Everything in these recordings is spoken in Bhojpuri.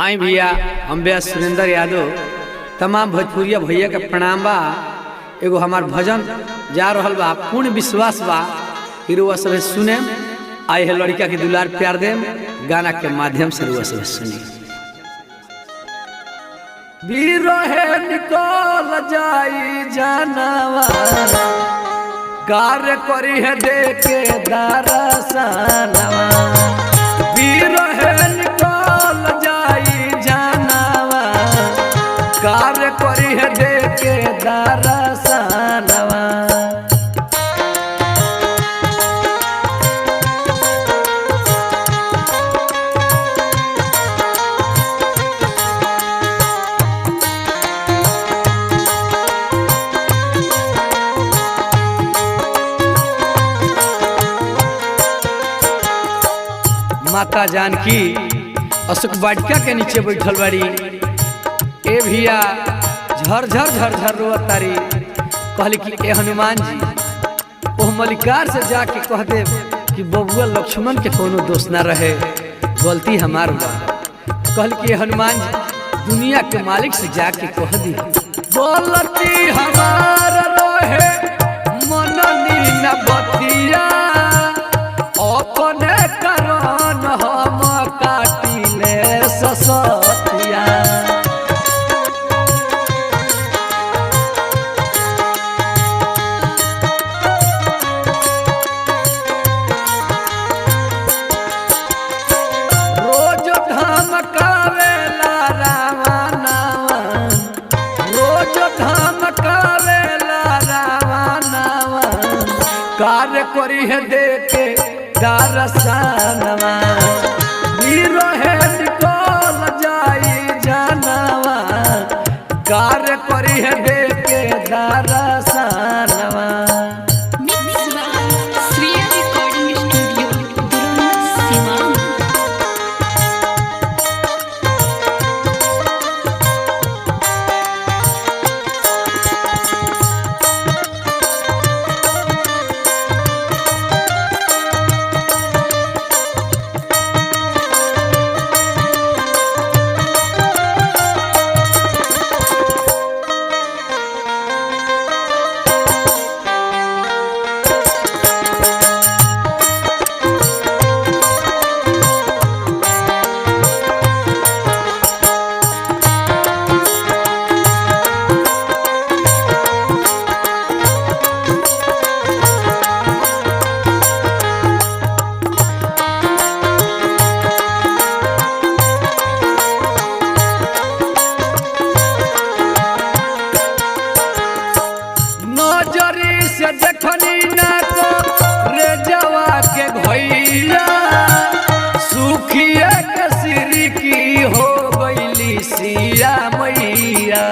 आई भैया हम भैया सुरेंद्र यादव तमाम भोजपुरिया भैया के प्रणाम बा। एगो हमार भजन जा रहल बा, पूर्ण विश्वास बा कि रुआ सब सुने। आई है लड़का के दुलार प्यार देम, गाना के माध्यम से रुआ सब सुनी। बिरहे निकल जाई जानवर कार्य करी है देखे दरसनवा। बिरहे निकल जाई जानवर कार्य करी है देखे दरसनवा। माता जानकी अशोक वाटिका के नीचे बैठल बाड़ी। ए भैया झरझर झरझर रोत तारी। कहली कि ए हनुमान जी ओह मलिकार से जाके कह दे कि बबुआ लक्ष्मण के कोनो दोष ना रहे, गलती हमार बा। कहली कि हनुमान जी दुनिया के मालिक से जाके कह दी गलती हमार रहे, मननी न बतिया अपने कारण हम काटिले ससतिया। रोज धमकावेला रावणवा, रोज धमकावेला रावणवा कार्य करी है देखे दरसनवा। बिरहे निकल जाई जानवा कार्य करी है देखे दरसनवा। देखनी ना को रे जवा के भैया सुखिए के सिर की हो गईली सिया मैया।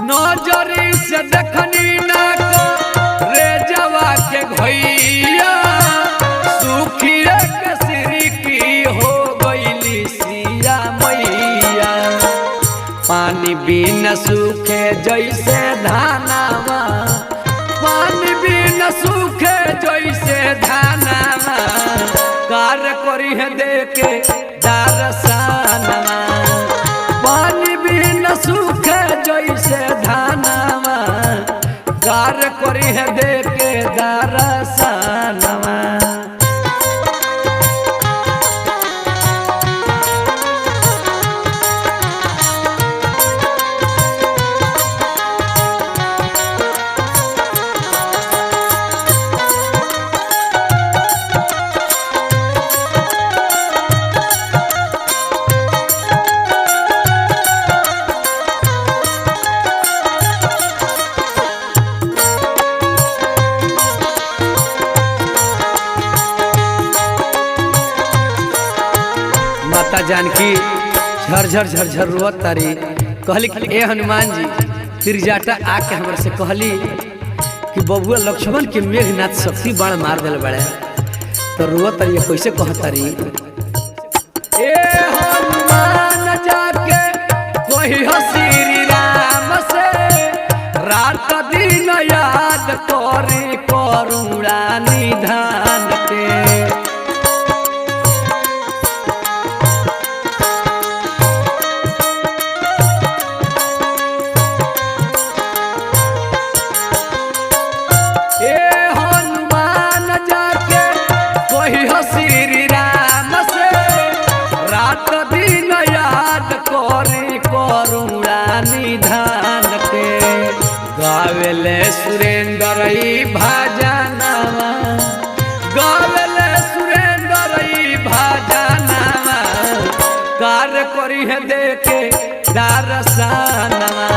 नजरी से देखनी ना को रे जवा के भैया सुखिए के सिर की हो गईली सिया मैया। पानी बिन सूखे जैसे धानावा, पानी बिन सूखे जैसे धानावा कार्य करी है देखे दरसनवा। पानी बिन सूखे जैसे धानावा कार्य करी है देखे दरसनवा। माता जानकी झरझर झरझर रोत तारी। कहली कि ए हनुमान जी तिरजाटा आके हमरे से कहली कि बबुआ लक्ष्मण के मेघनाथ शक्ति बाण मार दिल बड़े। तो रोत तारी कैसे कहतारी ए हनुमान कही हो श्री राम से रात दिन याद करे करुणा निधान के श्री राम से रात दिन याद करे करुणा निधान के गावेले सुरेंद्र भजनवा गावेले सुरेंद्र भजनवा कार्य करी है देखे दर्शनवा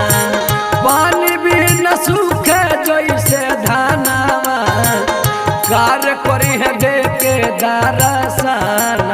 पानी भी न सूखे जैसे धानवा कार्य करी है देखे दर्शन